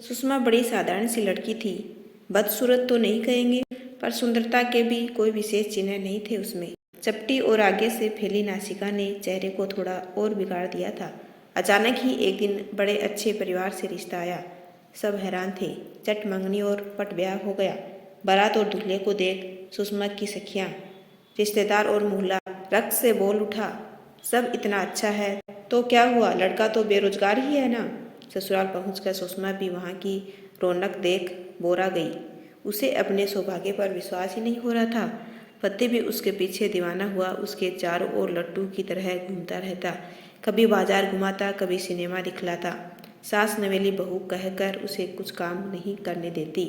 सुषमा बड़ी साधारण सी लड़की थी। बदसूरत तो नहीं कहेंगे, पर सुंदरता के भी कोई विशेष चिन्ह नहीं थे उसमें। चपटी और आगे से फैली नासिका ने चेहरे को थोड़ा और बिगाड़ दिया था। अचानक ही एक दिन बड़े अच्छे परिवार से रिश्ता आया। सब हैरान थे। चट मंगनी और पट ब्याह हो गया। बारात और दूल्हे को देख सुषमा की सखियां, रिश्तेदार और मोहल्ला रक्त से बोल उठा, सब इतना अच्छा है तो क्या हुआ, लड़का तो बेरोजगार ही है ना। ससुराल पहुंचकर सुषमा भी वहां की रौनक देख बोरा गई। उसे अपने सौभाग्य पर विश्वास ही नहीं हो रहा था। पति भी उसके पीछे दीवाना हुआ उसके चारों ओर लट्टू की तरह घूमता रहता। कभी बाजार घुमाता, कभी सिनेमा दिखलाता। सास नवेली बहू कहकर उसे कुछ काम नहीं करने देती।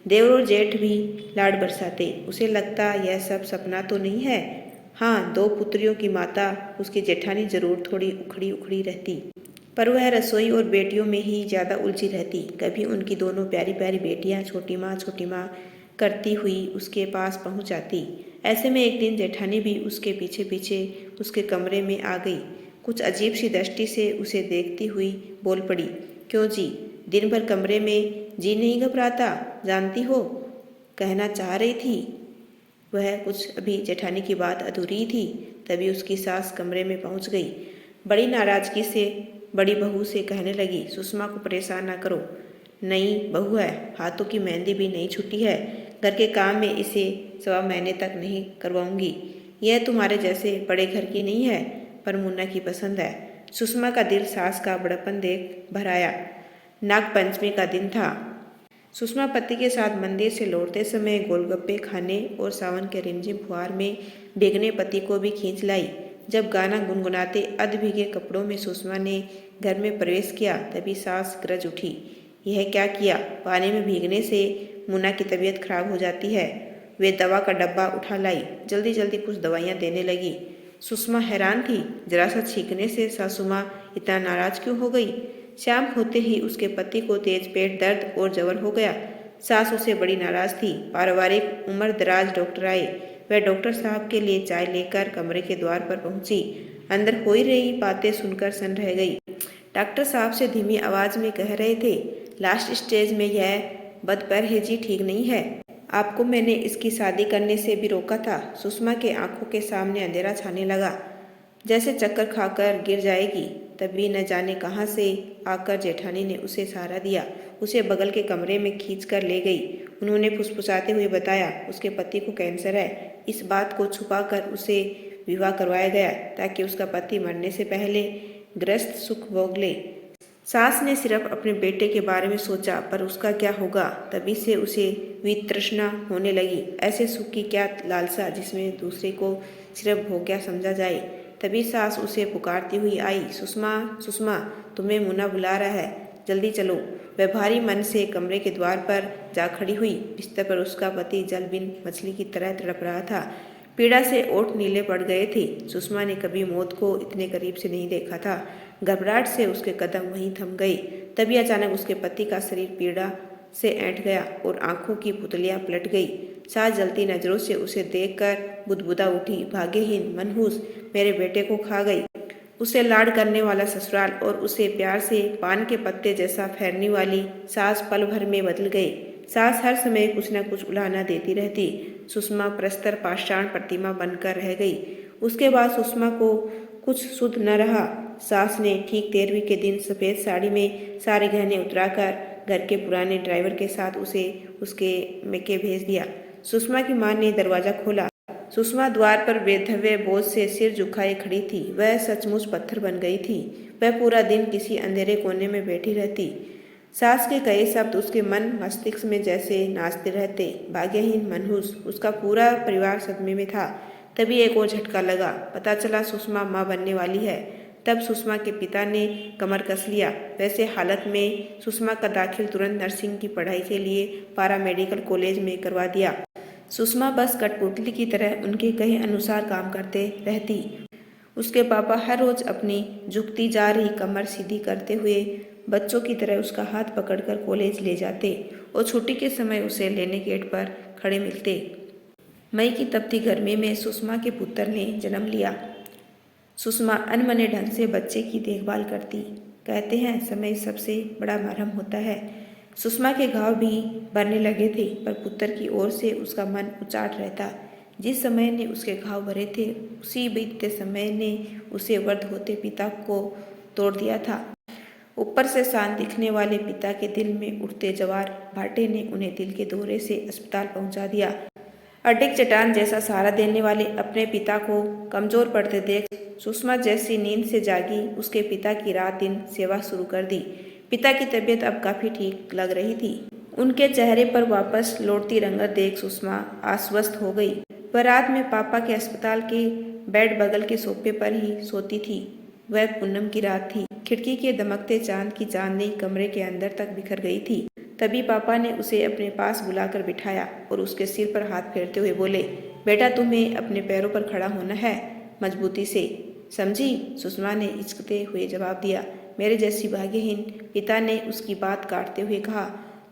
देवर और जेठ भी लाड बरसाते। उसे लगता यह सब सपना तो नहीं है। हाँ, 2 पुत्रियों की माता उसकी जेठानी जरूर थोड़ी उखड़ी उखड़ी रहती, पर वह रसोई और बेटियों में ही ज़्यादा उलझी रहती। कभी उनकी दोनों प्यारी प्यारी बेटियां छोटी माँ करती हुई उसके पास पहुंच जाती। ऐसे में एक दिन जेठानी भी उसके पीछे पीछे उसके कमरे में आ गई। कुछ अजीब सी दृष्टि से उसे देखती हुई बोल पड़ी, क्यों जी, दिन भर कमरे में जी नहीं घबराता, जानती हो। कहना चाह रही थी वह। कुछ अभी जेठानी की बात अधूरी थी, तभी उसकी सास कमरे में पहुंच गई। बड़ी नाराजगी से बड़ी बहू से कहने लगी, सुषमा को परेशान न करो, नई बहू है, हाथों की मेहंदी भी नहीं छुटी है, घर के काम में इसे 1.25 महीने तक नहीं करवाऊंगी। यह तुम्हारे जैसे बड़े घर की नहीं है, पर मुन्ना की पसंद है। सुषमा का दिल सास का बड़प्पन देख भर आया। नाग पंचमी का दिन था। सुषमा पति के साथ मंदिर से लौटते समय गोलगप्पे खाने और सावन के रिमझिम फुहार में भीगने पति को भी खींच लाई। जब गाना गुनगुनाते अध भीगे कपड़ों में सुषमा ने घर में प्रवेश किया, तभी सास गरज उठी, यह क्या किया, पानी में भीगने से मुन्ना की तबीयत खराब हो जाती है। वे दवा का डब्बा उठा लाई, जल्दी जल्दी कुछ दवाइयाँ देने लगी। सुषमा हैरान थी, जरा सा छींकने से सासू माँ इतना नाराज क्यों हो गई। शाम होते ही उसके पति को तेज पेट दर्द और जवर हो गया। सास उसे बड़ी नाराज थी। पारिवारिक उम्र दराज डॉक्टर आए। वह डॉक्टर साहब के लिए चाय लेकर कमरे के द्वार पर पहुंची। अंदर हो ही रही बातें सुनकर सन रह गई। डॉक्टर साहब से धीमी आवाज में कह रहे थे, लास्ट स्टेज में यह बदपरहेजी ठीक नहीं है। आपको मैंने इसकी शादी करने से भी रोका था। सुषमा के आंखों के सामने अंधेरा छाने लगा, जैसे चक्कर खाकर गिर जाएगी। तभी न जाने कहाँ से आकर जेठानी ने उसे सहारा दिया, उसे बगल के कमरे में खींचकर ले गई। उन्होंने फुसफुसाते हुए बताया, उसके पति को कैंसर है। इस बात को छुपाकर उसे विवाह करवाया गया ताकि उसका पति मरने से पहले ग्रस्त सुख भोग ले। सास ने सिर्फ अपने बेटे के बारे में सोचा, पर उसका क्या होगा। तभी से उसे वितृष्णा होने लगी। ऐसे सुख की क्या लालसा जिसमें दूसरे को सिर्फ भोग्या समझा जाए। तभी सास उसे पुकारती हुई आई, सुषमा, सुषमा, तुम्हें मुन्ना बुला रहा है, जल्दी चलो। वह भारी मन से कमरे के द्वार पर जा खड़ी हुई। बिस्तर पर उसका पति जल बिन मछली की तरह तड़प रहा था। पीड़ा से ओठ नीले पड़ गए थे। सुषमा ने कभी मौत को इतने करीब से नहीं देखा था। घबराहट से उसके कदम वहीं थम गए। तभी अचानक उसके पति का शरीर पीड़ा से ऐंठ गया और आंखों की पुतलियां पलट गई। सास जलती नजरों से उसे देखकर बुदबुदा उठी, भाग्यहीन, मनहूस, मेरे बेटे को खा गई। उसे लाड करने वाला ससुराल और उसे प्यार से पान के पत्ते जैसा फेरने वाली सास पल भर में बदल गई। सास हर समय कुछ न कुछ उलाहना देती रहती। सुषमा प्रस्तर पाषाण प्रतिमा बनकर रह गई। उसके बाद सुषमा को कुछ सुध न रहा। सास ने ठीक 13वीं के दिन सफ़ेद साड़ी में सारे गहने उतराकर घर के पुराने ड्राइवर के साथ उसे उसके मैके भेज दिया। सुषमा की मां ने दरवाजा खोला। सुषमा द्वार पर बेधव्य बोझ से सिर झुकाए खड़ी थी। वह सचमुच पत्थर बन गई थी। वह पूरा दिन किसी अंधेरे कोने में बैठी रहती। सास के कई शब्द उसके मन मस्तिष्क में जैसे नाचते रहते। भाग्यहीन, मनहूस, उसका पूरा परिवार सदमे में था। तभी एक और झटका लगा। पता चला सुषमा माँ बनने वाली है। तब सुषमा के पिता ने कमर कस लिया। वैसे हालत में सुषमा का दाखिल तुरंत नर्सिंग की पढ़ाई के लिए पारा मेडिकल कॉलेज में करवा दिया। सुषमा बस कठपुतली की तरह उनके कहे अनुसार काम करते रहती। उसके पापा हर रोज अपनी झुकती जा रही कमर सीधी करते हुए बच्चों की तरह उसका हाथ पकड़कर कॉलेज ले जाते और छुट्टी के समय उसे लेने गेट पर खड़े मिलते। मई की तपती गर्मी में सुषमा के पुत्र ने जन्म लिया। सुषमा अनमने ढंग से बच्चे की देखभाल करती। कहते हैं समय सबसे बड़ा मरहम होता है। सुषमा के घाव भी भरने लगे थे, पर पुत्र की ओर से उसका मन उचाट रहता। जिस समय ने उसके घाव भरे थे, उसी बीतते समय ने उसे वृद्ध होते पिता को तोड़ दिया था। ऊपर से शांत दिखने वाले पिता के दिल में उठते जवार भाटे ने उन्हें दिल के दौरे से अस्पताल पहुंचा दिया। अडिग चट्टान जैसा सहारा देने वाले अपने पिता को कमजोर पड़ते देख सुषमा जैसी नींद से जागी उसके पिता की रात दिन सेवा शुरू कर दी। पिता की तबीयत अब काफी ठीक लग रही थी। उनके चेहरे पर वापस लौटती रंगत देख सुषमा आश्वस्त हो गई। वह रात में पापा के अस्पताल के बेड बगल के सोफे पर ही सोती थी। वह पूनम की रात थी। खिड़की के दमकते चांद की चांदनी कमरे के अंदर तक बिखर गई थी। तभी पापा ने उसे अपने पास बुलाकर बिठाया और उसके सिर पर हाथ फेरते हुए बोले, बेटा तुम्हें अपने पैरों पर खड़ा होना है, मजबूती से, समझी? सुषमा ने हिचकते हुए जवाब दिया। मेरे जैसी भाग्यहीन, पिता ने उसकी बात काटते हुए कहा।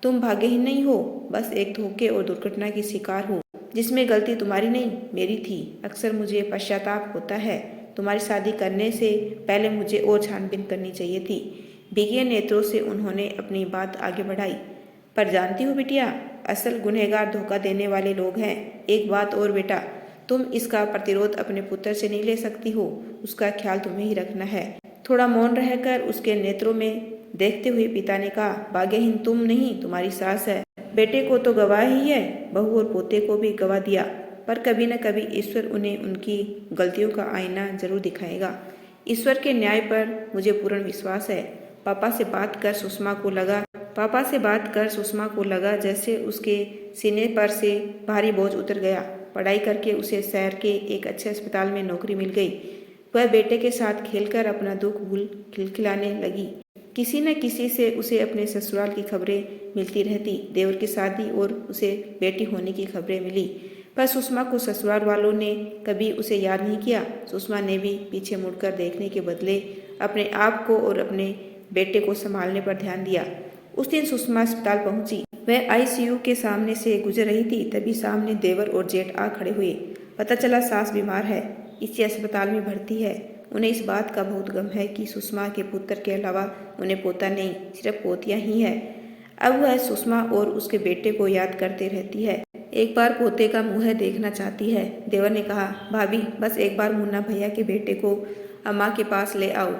तुम भाग्यहीन नहीं हो, बस एक धोखे और दुर्घटना की शिकार हो, जिसमें गलती तुम्हारी नहीं मेरी थी। अक्सर मुझे पश्चाताप होता है। तुम्हारी शादी करने से पहले मुझे और छानबीन करनी चाहिए थी। भीगे नेत्रों से उन्होंने अपनी बात आगे बढ़ाई। पर जानती हो बिटिया, असल गुनहगार धोखा देने वाले लोग हैं। एक बात और बेटा, तुम इसका प्रतिरोध अपने पुत्र से नहीं ले सकती हो, उसका ख्याल तुम्हें ही रखना है। थोड़ा मौन रहकर उसके नेत्रों में देखते हुए पिता ने कहा, भाग्यहीन तुम नहीं, तुम्हारी सास है। बेटे को तो गवा ही है, बहू और पोते को भी गवा दिया, पर कभी न कभी ईश्वर उन्हें उनकी गलतियों का आईना जरूर दिखाएगा। ईश्वर के न्याय पर मुझे पूर्ण विश्वास है। पापा से बात कर सुषमा को लगा जैसे उसके सीने पर से भारी बोझ उतर गया। पढ़ाई करके उसे शहर के एक अच्छे अस्पताल में नौकरी मिल गई। वह बेटे के साथ खेलकर अपना दुख भूल खिलखिलाने लगी। किसी न किसी से उसे अपने ससुराल की खबरें मिलती रहती। देवर की शादी और उसे बेटी होने की खबरें मिली, पर सुषमा को ससुराल वालों ने कभी उसे याद नहीं किया। सुषमा ने भी पीछे मुड़कर देखने के बदले अपने आप को और अपने बेटे को संभालने पर ध्यान दिया। उस दिन सुषमा अस्पताल पहुंची। वह आईसीयू के सामने से गुजर रही थी, तभी सामने देवर और जेठ आ खड़े हुए। पता चला सास बीमार है, इसी अस्पताल में भर्ती है। उन्हें इस बात का बहुत गम है कि सुषमा के पुत्र के अलावा उन्हें पोता नहीं, सिर्फ पोतियां ही है। अब वह सुषमा और उसके बेटे को याद करते रहती है। एक बार पोते का मुंह देखना चाहती है। देवर ने कहा, भाभी बस एक बार मुन्ना भैया के बेटे को अम्मा के पास ले आओ,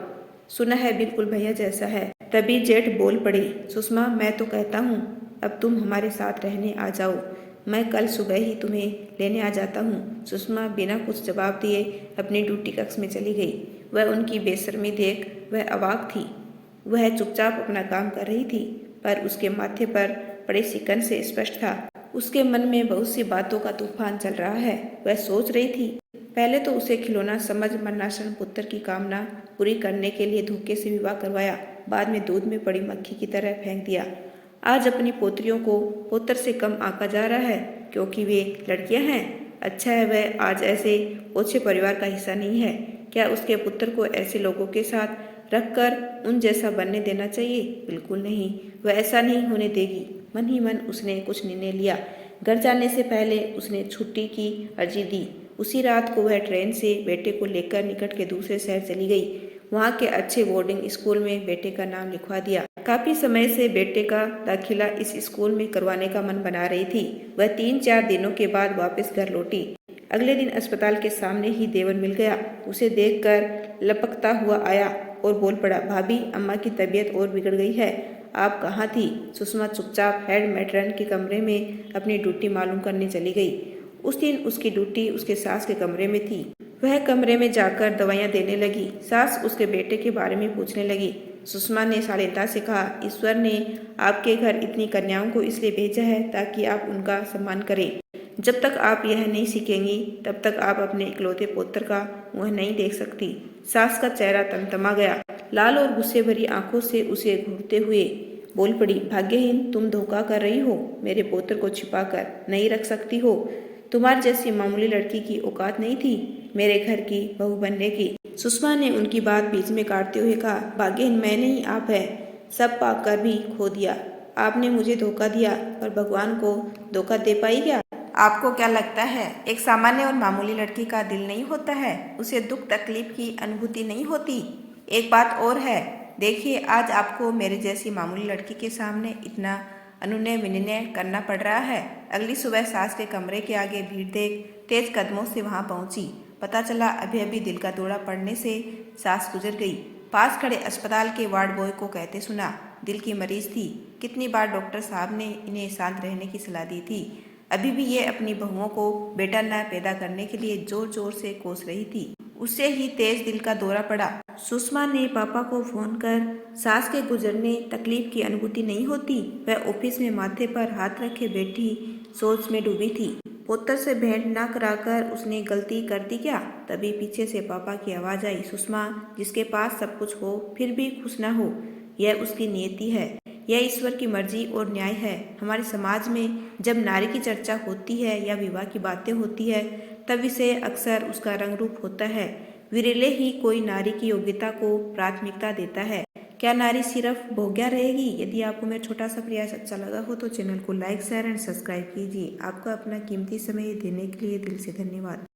सुना है बिल्कुल भैया जैसा है। तभी जेठ बोल पड़ी, सुषमा मैं तो कहता हूँ अब तुम हमारे साथ रहने आ जाओ, मैं कल सुबह ही तुम्हें लेने आ जाता हूँ। सुषमा बिना कुछ जवाब दिए अपनी ड्यूटी कक्ष में चली गई। वह उनकी बेशर्मी देख वह अवाक थी। वह चुपचाप अपना काम कर रही थी, पर उसके माथे पर पड़े शिकन से स्पष्ट था उसके मन में बहुत सी बातों का तूफान चल रहा है। वह सोच रही थी, पहले तो उसे खिलौना समझ मन्नासन पुत्र की कामना पूरी करने के लिए धोखे से विवाह करवाया, बाद में दूध में पड़ी मक्खी की तरह फेंक दिया। आज अपनी पोत्रियों को पुत्र से कम आंका जा रहा है क्योंकि वे लड़कियां हैं। अच्छा है वह आज ऐसे ओछे परिवार का हिस्सा नहीं है। क्या उसके पुत्र को ऐसे लोगों के साथ रखकर उन जैसा बनने देना चाहिए? बिल्कुल नहीं, वह ऐसा नहीं होने देगी। मन ही मन उसने कुछ निर्णय लिया। घर जाने से पहले उसने छुट्टी की अर्जी दी। उसी रात को वह ट्रेन से बेटे को लेकर निकट के दूसरे शहर चली गई। वहाँ के अच्छे बोर्डिंग स्कूल में बेटे का नाम लिखवा दिया। काफी समय से बेटे का दाखिला इस स्कूल में करवाने का मन बना रही थी। वह 3-4 दिनों के बाद वापस घर लौटी। अगले दिन अस्पताल के सामने ही देवर मिल गया। उसे देखकर लपकता हुआ आया और बोल पड़ा, भाभी अम्मा की तबीयत और बिगड़ गई है, आप कहाँ थी? सुषमा चुपचाप हेड मैट्रन के कमरे में अपनी ड्यूटी मालूम करने चली गई। उस दिन उसकी ड्यूटी उसके सास के कमरे में थी। वह कमरे में जाकर दवाइयाँ देने लगी। सास उसके बेटे के बारे में पूछने लगी। सुषमा ने शालीनता से कहा, ईश्वर ने आपके घर इतनी कन्याओं को इसलिए भेजा है ताकि आप उनका सम्मान करें। जब तक आप यह नहीं सीखेंगी तब तक आप अपने इकलौते पुत्र का मुँह नहीं देख सकती। सास का चेहरा तमतमा गया। लाल और गुस्से भरी आंखों से उसे घूरते हुए बोल पड़ी, भाग्यहीन तुम धोखा कर रही हो, मेरे पुत्र को छिपा कर नहीं रख सकती हो। तुम्हारी जैसी मामूली लड़की की औकात नहीं थी मेरे घर की बहू बनने की। सुषमा ने उनकी बात बीच में काटते हुए कहा, भाग्यहीन मैं नहीं आप है, सब पाकर भी खो दिया। आपने मुझे धोखा दिया, पर भगवान को धोखा दे पाई क्या? आपको क्या लगता है एक सामान्य और मामूली लड़की का दिल नहीं होता है? उसे दुख तकलीफ की अनुभूति नहीं होती? एक बात और है, देखिए, आज आपको मेरे जैसी मामूली लड़की के सामने इतना अनुनय विनय करना पड़ रहा है। अगली सुबह सास के कमरे के आगे भीड़ देख तेज कदमों से वहां पहुंची। पता चला अभी अभी दिल का दौरा पड़ने से सास गुजर गई। पास खड़े अस्पताल के वार्ड बॉय को कहते सुना, दिल की मरीज थी। कितनी बार डॉक्टर साहब ने इन्हें शांत रहने की सलाह दी थी। अभी भी ये अपनी बहुओं को बेटा न पैदा करने के लिए जोर जोर से कोस रही थी। उससे ही तेज दिल का दौरा पड़ा। सुषमा ने पापा को फोन कर सास के गुजरने तकलीफ की अनुभूति नहीं होती। वह ऑफिस में माथे पर हाथ रखे बैठी सोच में डूबी थी। पुत्र से भेंट न कराकर उसने गलती कर दी क्या? तभी पीछे से पापा की आवाज आई, सुषमा, जिसके पास सब कुछ हो फिर भी खुश न हो, यह उसकी नियति है। यह ईश्वर की मर्जी और न्याय है। हमारे समाज में जब नारी की चर्चा होती है या विवाह की बातें होती है तब विषय अक्सर उसका रंग रूप होता है। विरले ही कोई नारी की योग्यता को प्राथमिकता देता है। क्या नारी सिर्फ भोग्या रहेगी? यदि आपको मेरा छोटा सा प्रयास अच्छा लगा हो तो चैनल को लाइक शेयर एंड सब्सक्राइब कीजिए। आपका अपना कीमती समय देने के लिए दिल से धन्यवाद।